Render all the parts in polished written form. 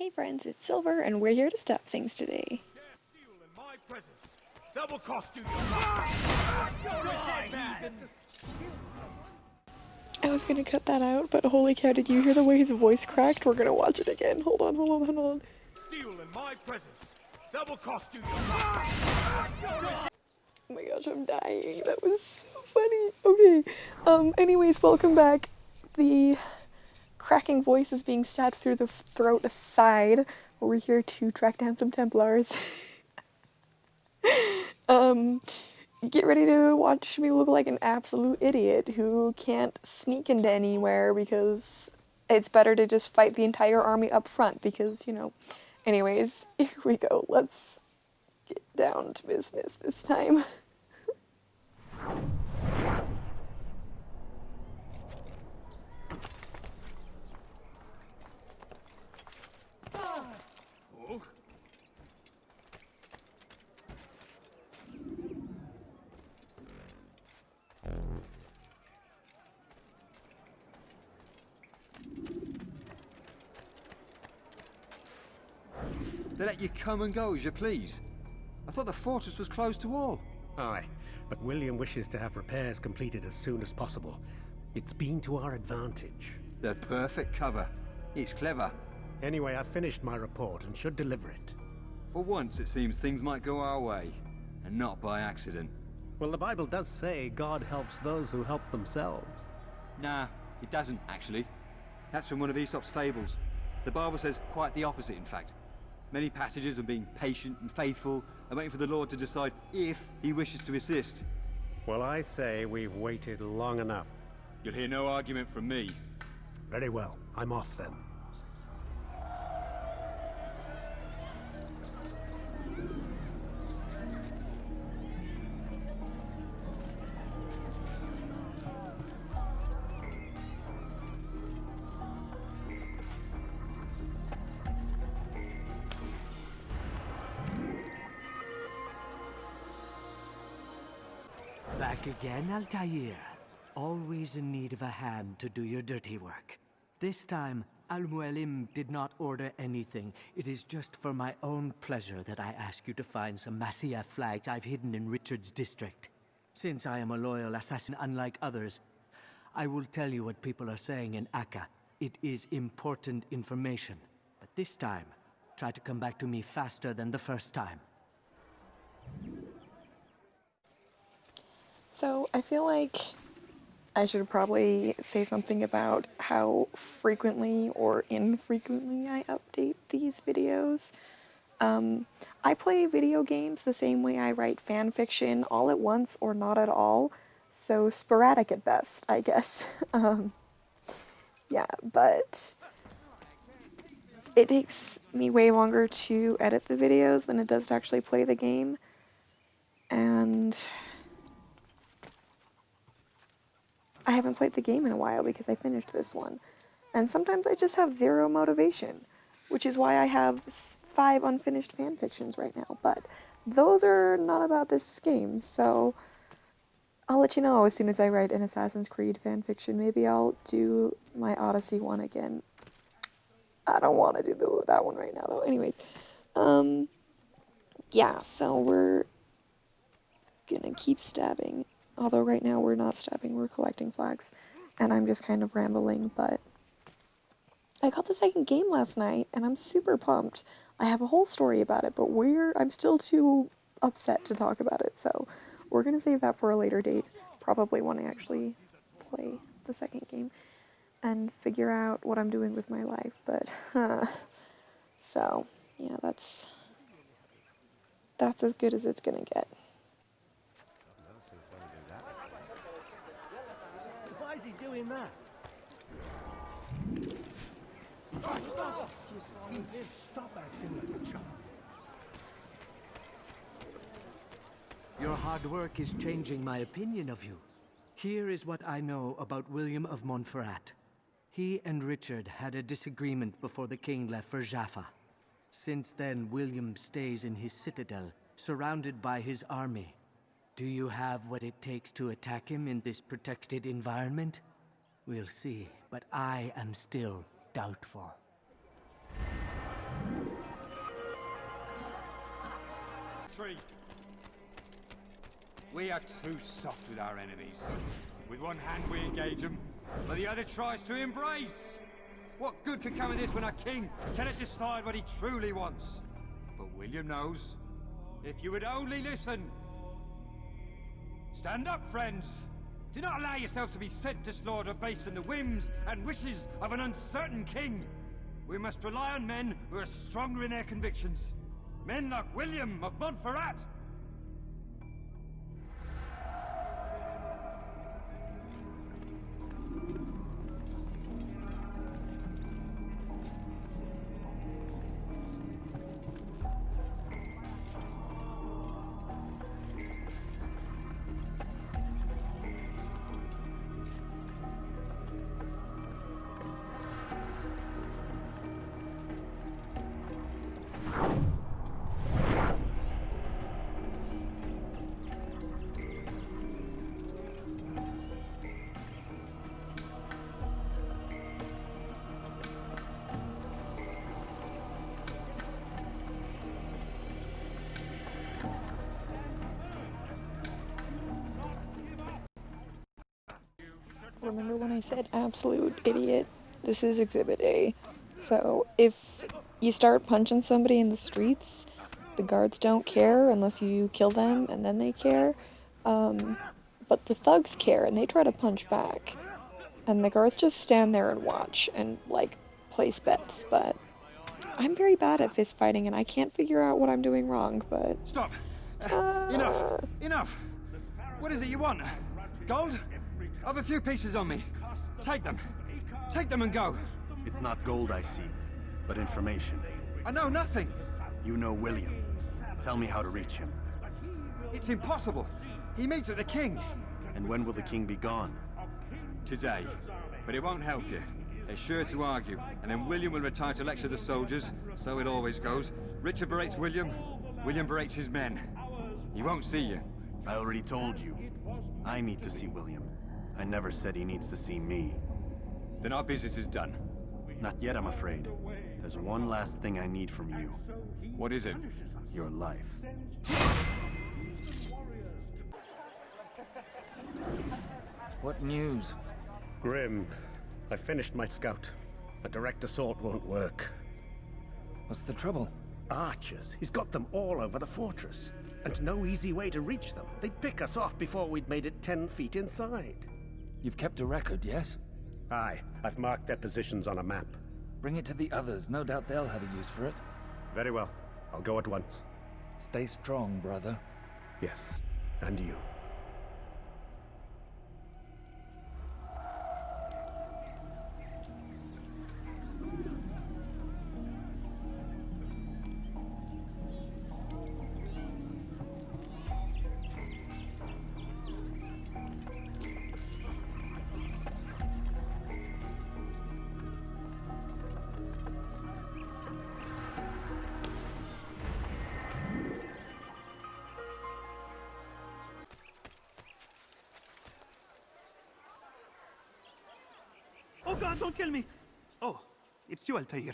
Hey friends, it's Silver, and we're here to stop things today. Double cost you. I was gonna cut that out, but holy cow, did you hear the way his voice cracked? We're gonna watch it again. Hold on. Steal in my presence. Double cost you. Oh my gosh, I'm dying. That was so funny. Okay, anyways, welcome back. The cracking voice is being stabbed through the throat aside. We're here to track down some Templars. Get ready to watch me look like an absolute idiot who can't sneak into anywhere because it's better to just fight the entire army up front because, you know. Anyways, here we go. Let's get down to business this time. They let you come and go as you please. I thought the fortress was closed to all. Aye, but William wishes to have repairs completed as soon as possible. It's been to our advantage. The perfect cover. It's clever. Anyway, I've finished my report and should deliver it. For once, it seems things might go our way, and not by accident. Well, the Bible does say God helps those who help themselves. Nah, it doesn't, actually. That's from one of Aesop's fables. The Bible says quite the opposite, in fact. Many passages of being patient and faithful and waiting for the Lord to decide if he wishes to assist. Well, I say we've waited long enough. You'll hear no argument from me. Very well. I'm off then. Back again, Altair. Always in need of a hand to do your dirty work. This time, Al-Mualim did not order anything. It is just for my own pleasure that I ask you to find some Masyaf flags I've hidden in Richard's district. Since I am a loyal assassin unlike others, I will tell you what people are saying in Akka. It is important information. But this time, try to come back to me faster than the first time. So, I feel like I should probably say something about how frequently or infrequently I update these videos. I play video games the same way I write fan fiction, all at once or not at all, so sporadic at best, I guess. Yeah, but it takes me way longer to edit the videos than it does to actually play the game, and I haven't played the game in a while because I finished this one. And sometimes I just have zero motivation, which is why I have 5 unfinished fanfictions right now. But those are not about this game, so I'll let you know as soon as I write an Assassin's Creed fanfiction. Maybe I'll do my Odyssey one again. I don't want to do that one right now, though. Anyways, yeah, so we're gonna keep stabbing. Although right now we're not stabbing, we're collecting flags. And I'm just kind of rambling, but I got the second game last night, and I'm super pumped. I have a whole story about it, but I'm still too upset to talk about it, so we're gonna save that for a later date. Probably when I actually play the second game and figure out what I'm doing with my life, but, so, yeah, that's as good as it's gonna get. Why is he doing that? Stop acting like a child. Your hard work is changing my opinion of you. Here is what I know about William of Montferrat. He and Richard had a disagreement before the king left for Jaffa. Since then, William stays in his citadel, surrounded by his army. Do you have what it takes to attack him in this protected environment? We'll see, but I am still doubtful. tree. We are too soft with our enemies. With one hand we engage them, but the other tries to embrace. What good can come of this when our king cannot decide what he truly wants? But William knows. If you would only listen. Stand up, friends. Do not allow yourself to be sent to slaughter based on the whims and wishes of an uncertain king. We must rely on men who are stronger in their convictions. Men like William of Montferrat. Remember when I said absolute idiot? This is Exhibit A. So if you start punching somebody in the streets, the guards don't care unless you kill them and then they care. But the thugs care and they try to punch back. And the guards just stand there and watch and, like, place bets. But I'm very bad at fist fighting and I can't figure out what I'm doing wrong, but... Stop! Enough! Enough! What is it you want? Gold? I've a few pieces on me. Take them. Take them and go. It's not gold I seek, but information. I know nothing. You know William. Tell me how to reach him. It's impossible. He meets with the king. And when will the king be gone? Today. But it won't help you. They're sure to argue, and then William will retire to lecture the soldiers. So it always goes. Richard berates William. William berates his men. He won't see you. I already told you. I need to see William. I never said he needs to see me. Then our business is done. Not yet, I'm afraid. There's one last thing I need from you. What is it? Your life. What news? Grim, I finished my scout. A direct assault won't work. What's the trouble? Archers. He's got them all over the fortress. And no easy way to reach them. They'd pick us off before we'd made it 10 feet inside. You've kept a record, yes? Aye, I've marked their positions on a map. Bring it to the others. No doubt they'll have a use for it. Very well. I'll go at once. Stay strong, brother. Yes, and you. Oh God, don't kill me! Oh, it's you, Altair.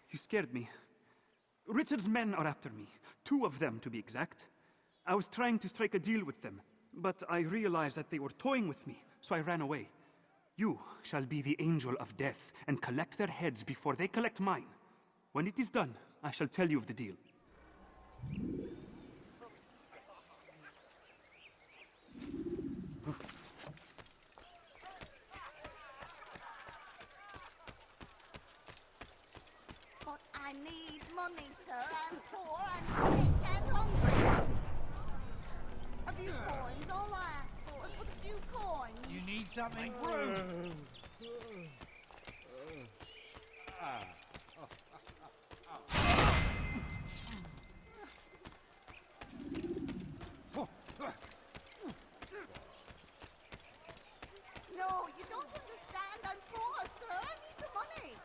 You scared me. Richard's men are after me. 2 of them, to be exact. I was trying to strike a deal with them, but I realized that they were toying with me, so I ran away. You shall be the angel of death and collect their heads before they collect mine. When it is done, I shall tell you of the deal. But I need money, sir. I'm poor and sick and hungry. A few coins, all I ask for is a few coins. You need something brewed. No, you don't understand. I'm poor, sir. I need the money.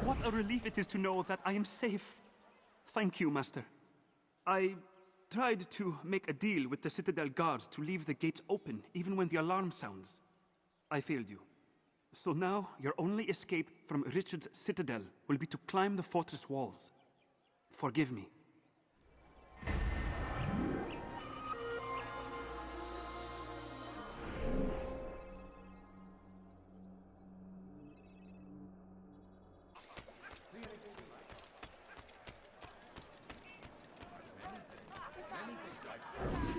What a relief it is to know that I am safe. Thank you, Master. I tried to make a deal with the Citadel guards to leave the gates open, even when the alarm sounds. I failed you. So now, your only escape from Richard's Citadel will be to climb the fortress walls. Forgive me.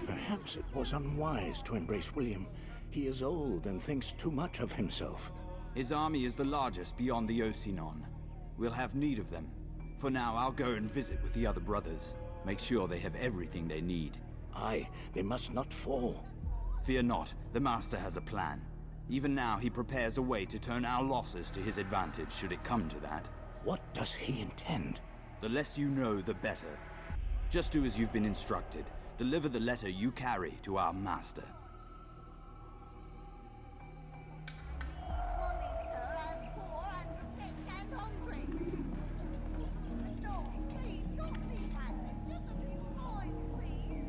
Perhaps it was unwise to embrace William. He is old and thinks too much of himself. His army is the largest beyond the Ocinon. We'll have need of them. For now, I'll go and visit with the other brothers. Make sure they have everything they need. Aye, they must not fall. Fear not, the Master has a plan. Even now, he prepares a way to turn our losses to his advantage, should it come to that. What does he intend? The less you know, the better. Just do as you've been instructed. Deliver the letter you carry to our Master. Monitor and poor and sick and hungry. No, please, don't leave Hannah. Just a few coins, please.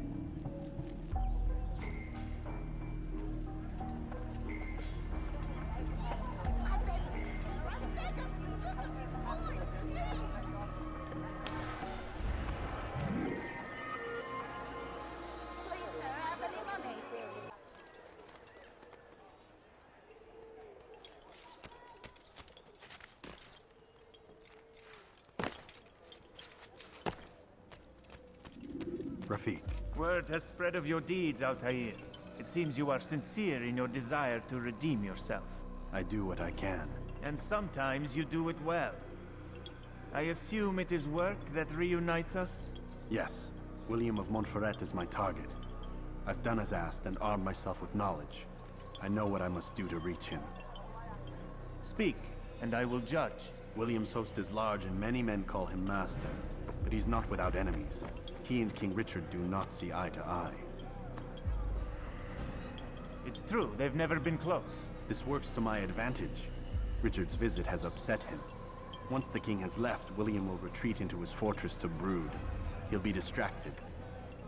I beg of you, just a few coins, please. Please, sir, have any money? Rafiq, Word has spread of your deeds, Altair. It seems you are sincere in your desire to redeem yourself. I do what I can. And sometimes you do it well. I assume it is work that reunites us? Yes, William of Montferrat is my target. I've done as asked and armed myself with knowledge. I know what I must do to reach him. Speak, and I will judge. William's host is large and many men call him master, but he's not without enemies. He and King Richard do not see eye to eye. It's true, they've never been close. This works to my advantage. Richard's visit has upset him. Once the king has left, William will retreat into his fortress to brood. He'll be distracted.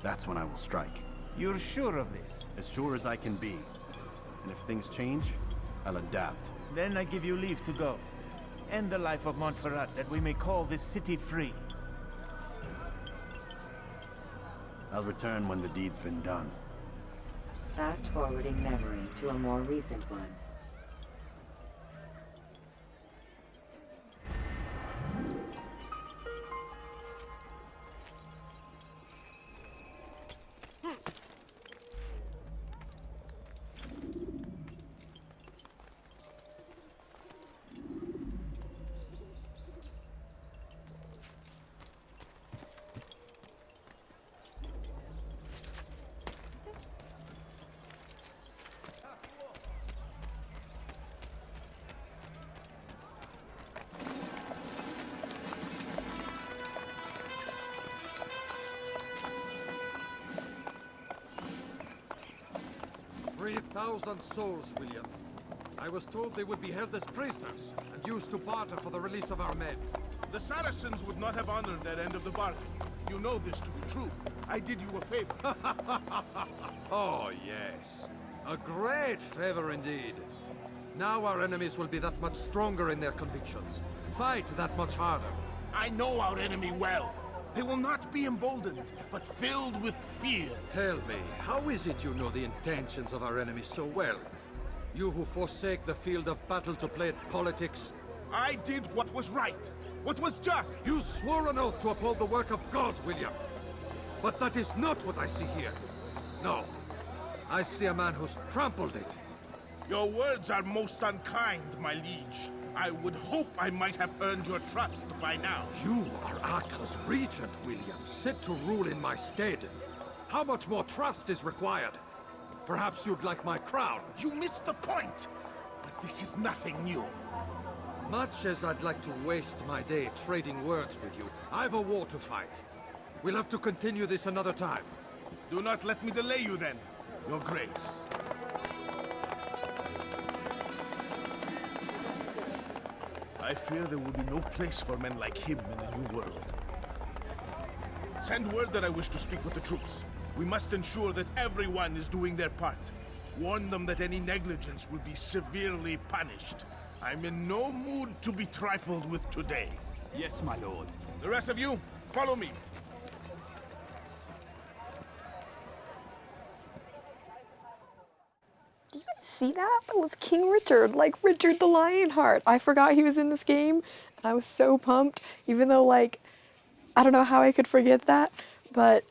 That's when I will strike. You're sure of this? As sure as I can be. And if things change, I'll adapt. Then I give you leave to go. End the life of Montferrat, that we may call this city free. I'll return when the deed's been done. Fast-forwarding memory to a more recent one. "3,000 souls, William. I was told they would be held as prisoners and used to barter for the release of our men. The Saracens would not have honored their end of the bargain. You know this to be true. I did you a favor. Oh, yes. A great favor indeed. Now our enemies will be that much stronger in their convictions. Fight that much harder. I know our enemy well. They will not be emboldened, but filled with fear. Tell me, how is it you know the intentions of our enemies so well? You who forsake the field of battle to play at politics? I did what was right, what was just. You swore an oath to uphold the work of God, William. But that is not what I see here. No. I see a man who's trampled it. Your words are most unkind, my liege. I would hope I might have earned your trust by now. You are Arca's regent, William, set to rule in my stead. How much more trust is required? Perhaps you'd like my crown. You missed the point! But this is nothing new. Much as I'd like to waste my day trading words with you, I've a war to fight. We'll have to continue this another time. Do not let me delay you then, Your Grace. I fear there will be no place for men like him in the New World. Send word that I wish to speak with the troops. We must ensure that everyone is doing their part. Warn them that any negligence will be severely punished. I'm in no mood to be trifled with today. Yes, my lord. The rest of you, follow me. Did you guys see that? That was King Richard, like Richard the Lionheart. I forgot he was in this game, and I was so pumped, even though, like, I don't know how I could forget that, but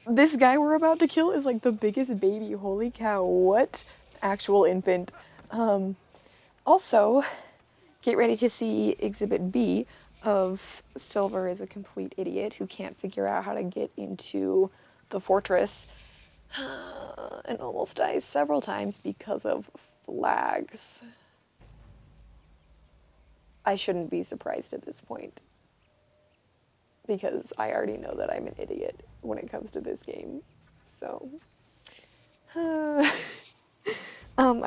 this guy we're about to kill is like the biggest baby. Holy cow, what? Actual infant. Also, get ready to see Exhibit B of Silver is a complete idiot who can't figure out how to get into the fortress and almost dies several times because of flags. I shouldn't be surprised at this point, because I already know that I'm an idiot when it comes to this game. So, I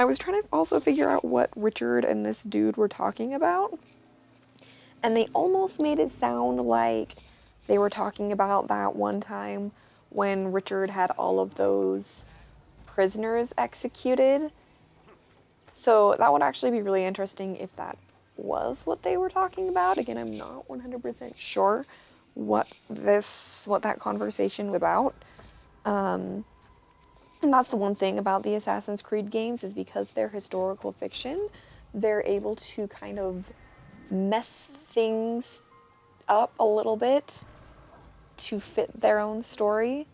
was trying to also figure out what Richard and this dude were talking about, and they almost made it sound like they were talking about that one time when Richard had all of those prisoners executed. So that would actually be really interesting if that was what they were talking about. Again, I'm not 100% sure what that conversation was about. And that's the one thing about the Assassin's Creed games, is because they're historical fiction, they're able to kind of mess things up a little bit to fit their own story.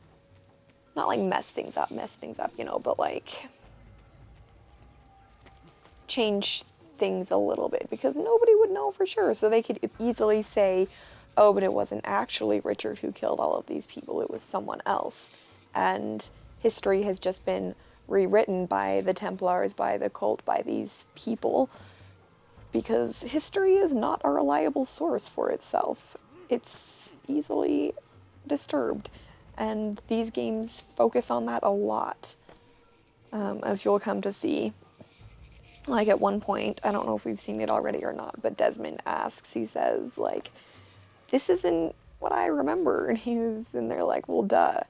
Not like mess things up, you know, but like change things a little bit, because nobody would know for sure. So they could easily say, oh, but it wasn't actually Richard who killed all of these people, it was someone else. And history has just been rewritten by the Templars, by the cult, by these people, because history is not a reliable source for itself. It's easily disturbed, and these games focus on that a lot, as you'll come to see. Like at one point, I don't know if we've seen it already or not, but Desmond asks, he says, like, this isn't what I remember, and he's in there like, well, duh.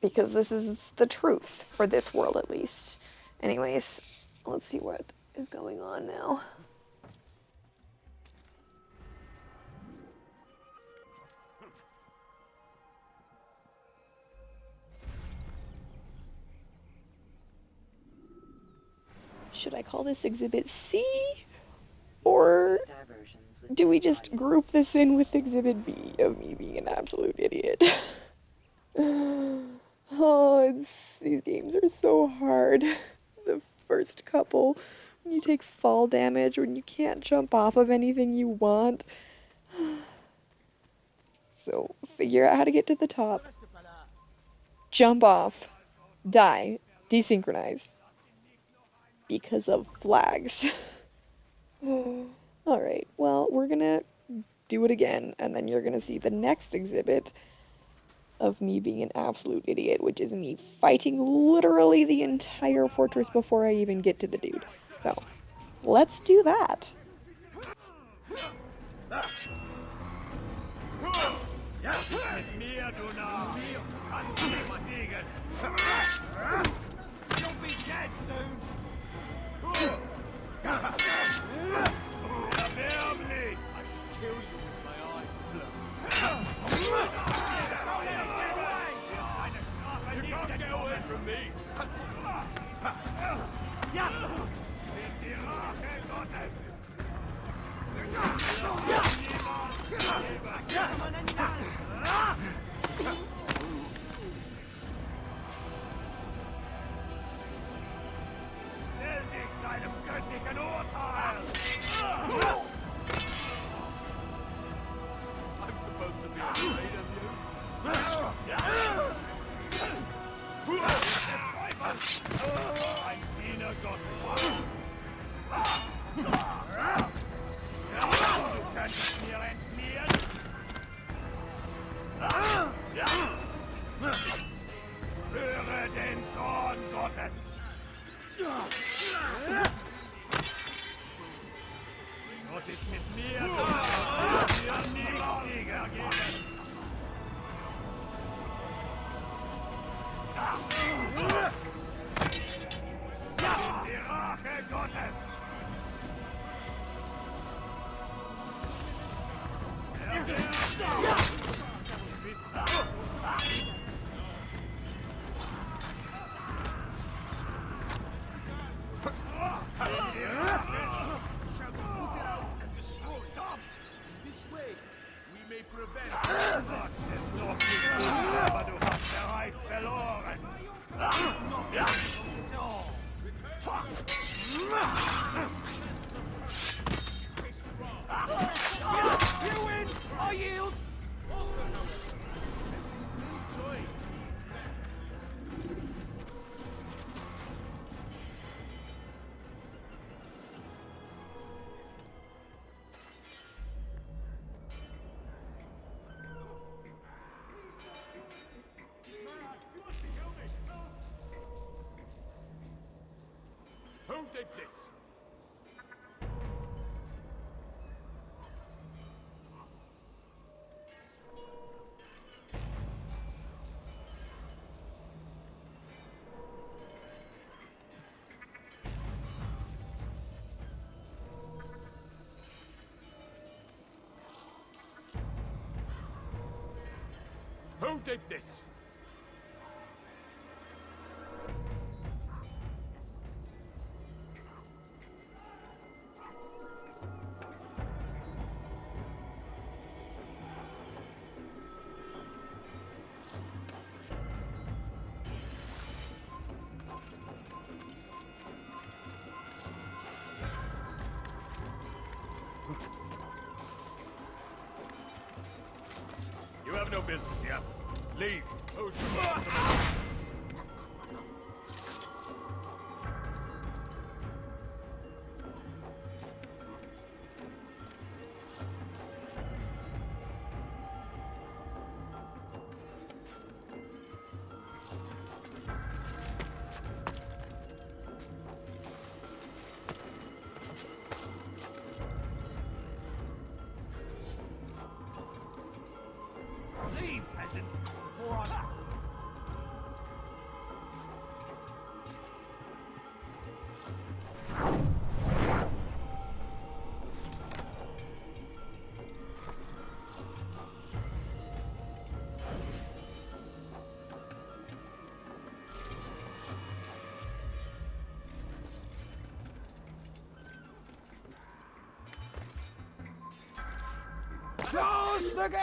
Because this is the truth, for this world at least. Anyways, let's see what is going on now. Should I call this Exhibit C? Or do we just group this in with Exhibit B of me being an absolute idiot? Oh, these games are so hard. The first couple, when you take fall damage, when you can't jump off of anything you want. So, figure out how to get to the top. Jump off. Die. Desynchronize. Because of flags. Alright, well, we're gonna do it again, and then you're gonna see the next exhibit of me being an absolute idiot, which is me fighting literally the entire fortress before I even get to the dude. So, let's do that. You'll be dead soon. Who did this? Who did this? You have no business here. Leave. Who's Leave, peasant, before I... Close the gate!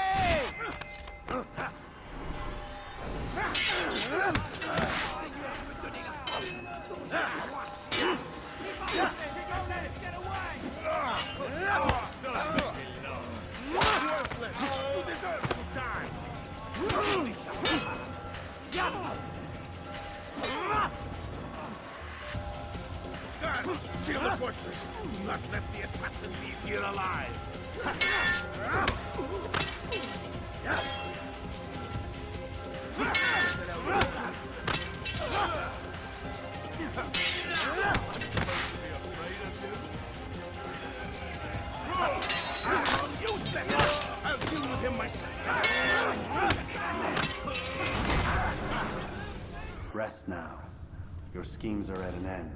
Guards, seal the fortress. Do not let the assassin leave here alive. I'll deal with him myself. Rest now. Your schemes are at an end.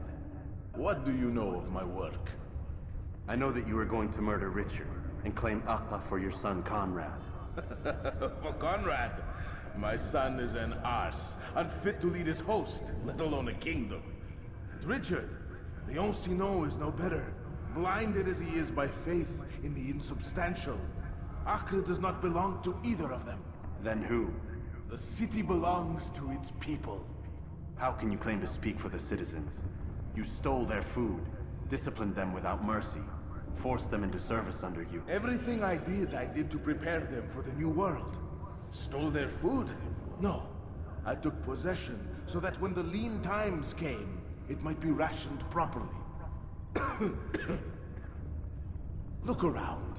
What do you know of my work? I know that you are going to murder Richard and claim Akba for your son Conrad. For Conrad, my son is an arse, unfit to lead his host, let alone a kingdom. And Richard, the Oncino is no better, blinded as he is by faith in the insubstantial. Acre does not belong to either of them. Then who? The city belongs to its people. How can you claim to speak for the citizens? You stole their food, disciplined them without mercy, forced them into service under you. Everything I did to prepare them for the new world. Stole their food? No. I took possession so that when the lean times came, it might be rationed properly. Look around.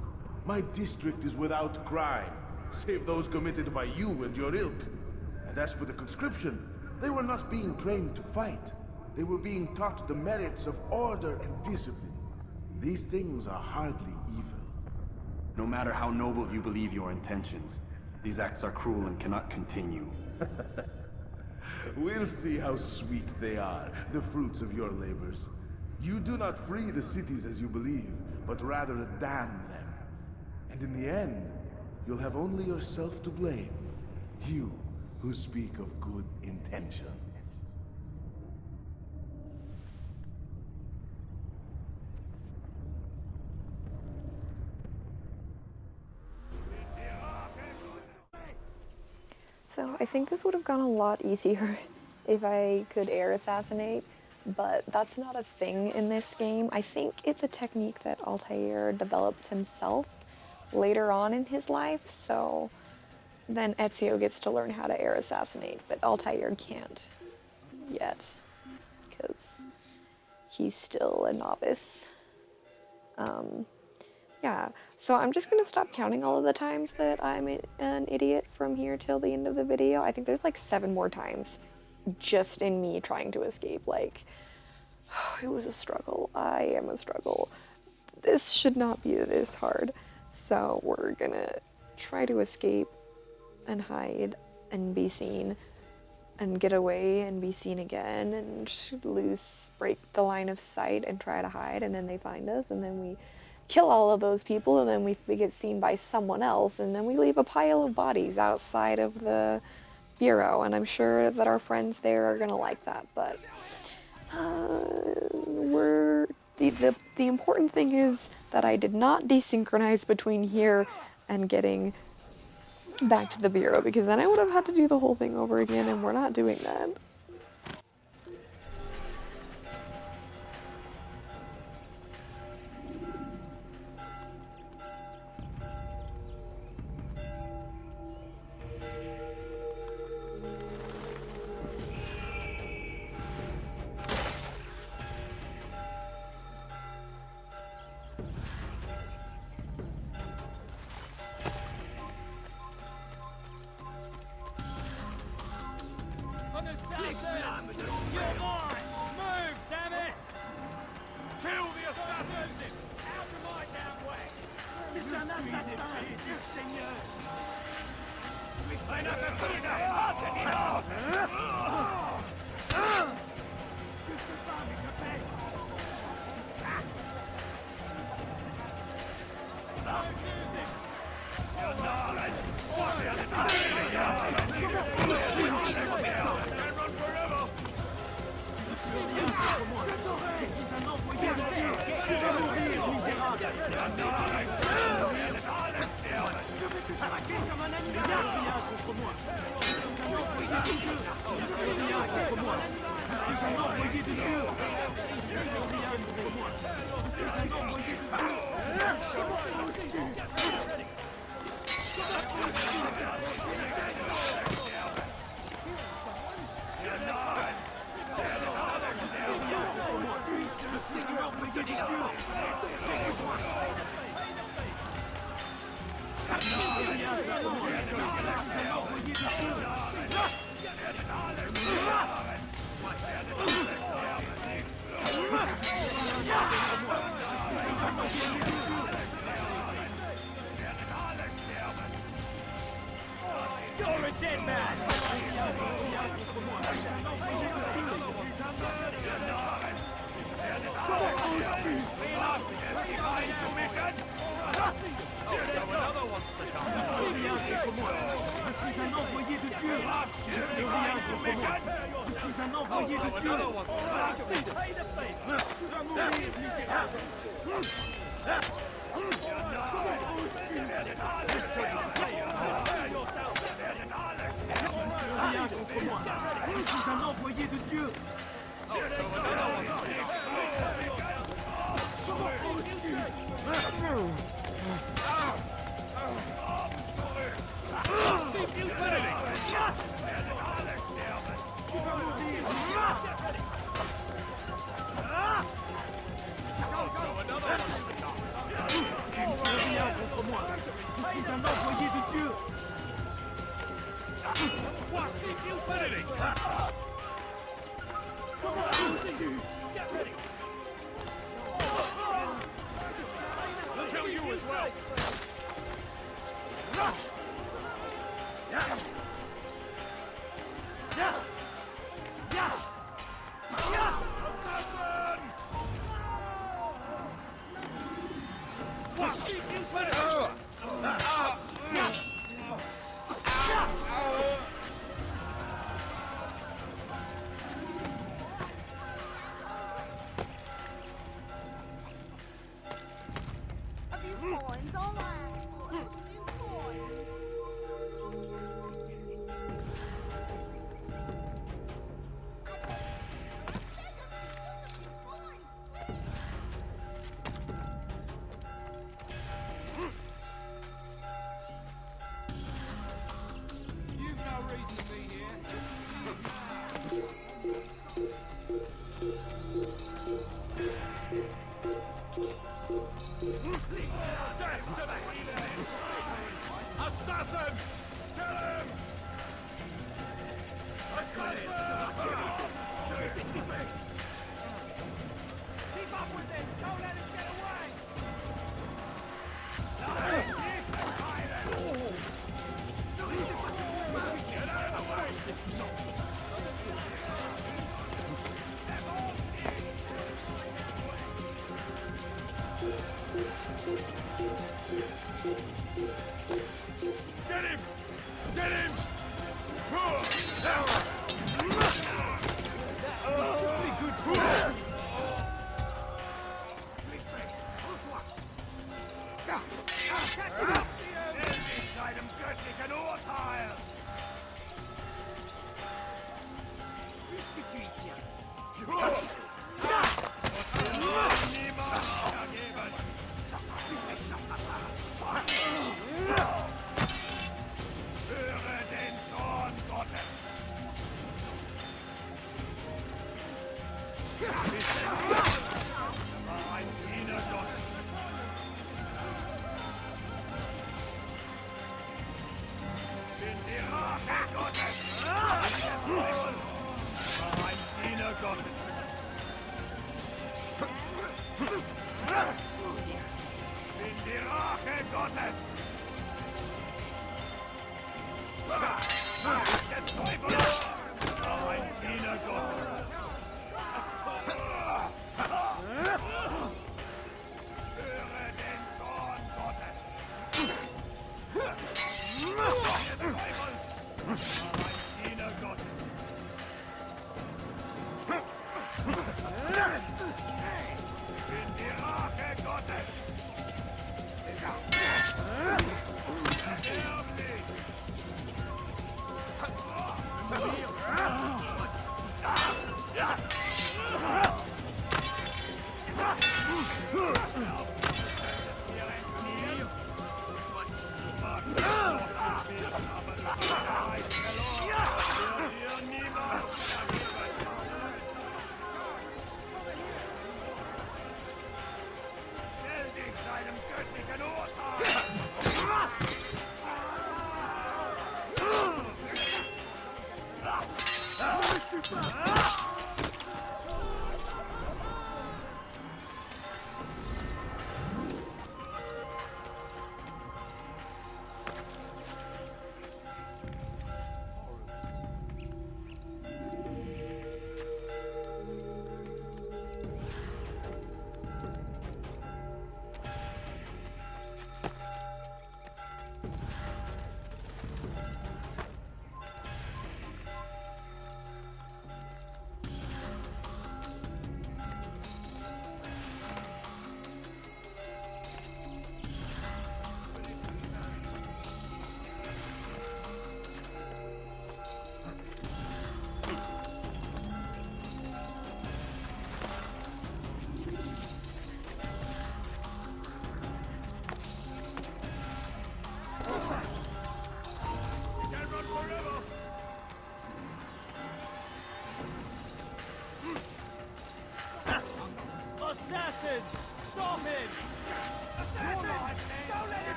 My district is without crime, save those committed by you and your ilk. And as for the conscription, they were not being trained to fight. They were being taught the merits of order and discipline. These things are hardly evil. No matter how noble you believe your intentions, these acts are cruel and cannot continue. We'll see how sweet they are, the fruits of your labors. You do not free the cities as you believe, but rather damn them. And in the end, you'll have only yourself to blame. You who speak of good intentions. So I think this would have gone a lot easier if I could air assassinate, but that's not a thing in this game. I think it's a technique that Altair develops himself later on in his life, so then Ezio gets to learn how to air assassinate, but Altair can't yet, because he's still a novice. Yeah, so I'm just gonna stop counting all of the times that I'm an idiot from here till the end of the video. I think there's like 7 more times just in me trying to escape. Like, it was a struggle. I am a struggle. This should not be this hard. So we're gonna try to escape and hide and be seen and get away and be seen again and break the line of sight and try to hide, and then they find us, and then we kill all of those people, and then we get seen by someone else, and then we leave a pile of bodies outside of the bureau, and I'm sure that our friends there are gonna like that, but the important thing is that I did not desynchronize between here and getting back to the bureau, because then I would have had to do the whole thing over again, and we're not doing that. me! Come on! Get ready! We'll kill you as well! A few coins, all right. A few coins. You've no reason to be here. Death to the heathen! Assassin! Kill him! Keep up with this! Don't let him get away! Get out of the way! Get him! Get him! Very good pull! Höre den Zorn Gottes! Ein Diener Gottes! Bin die Rache Gottes! Ein Diener Gottes! Bin die Rache Gottes! Der Teufel! Ein Diener Gottes! Höre den Zorn Gottes! Der Teufel! Ein Diener Gottes! Bin die Rache Gottes! Verderb dich! Stell dich deinem göttlichen Urteil!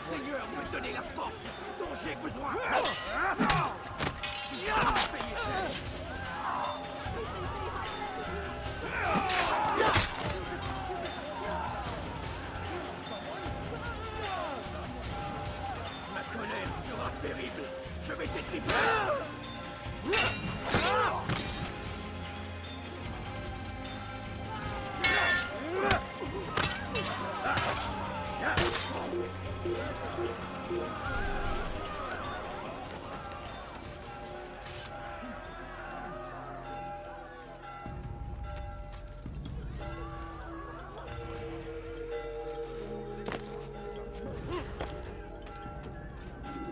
Seigneur me donner la force dont j'ai besoin. Ma colère sera terrible. Je vais t'étriper.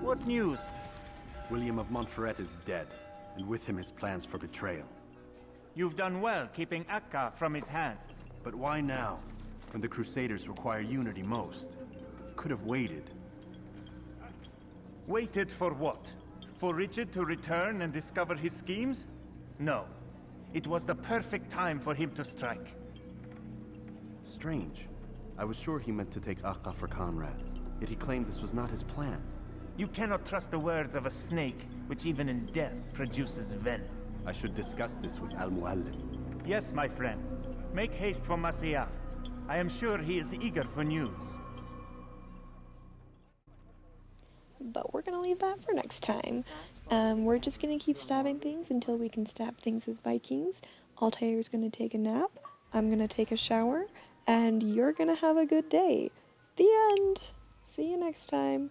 What news? William of Montferrat is dead, and with him his plans for betrayal. You've done well keeping Akka from his hands. But why now, when the Crusaders require unity most? Could have waited. Waited for what? For Richard to return and discover his schemes? No. It was the perfect time for him to strike. Strange. I was sure he meant to take Akka for Conrad, yet he claimed this was not his plan. You cannot trust the words of a snake, which even in death produces venom. I should discuss this with Al-Muallim. Yes, my friend. Make haste for Masyaf. I am sure he is eager for news. But we're gonna leave that for next time. We're just gonna keep stabbing things until we can stab things as Vikings. Altair's gonna take a nap, I'm gonna take a shower, and you're gonna have a good day. The end! See you next time.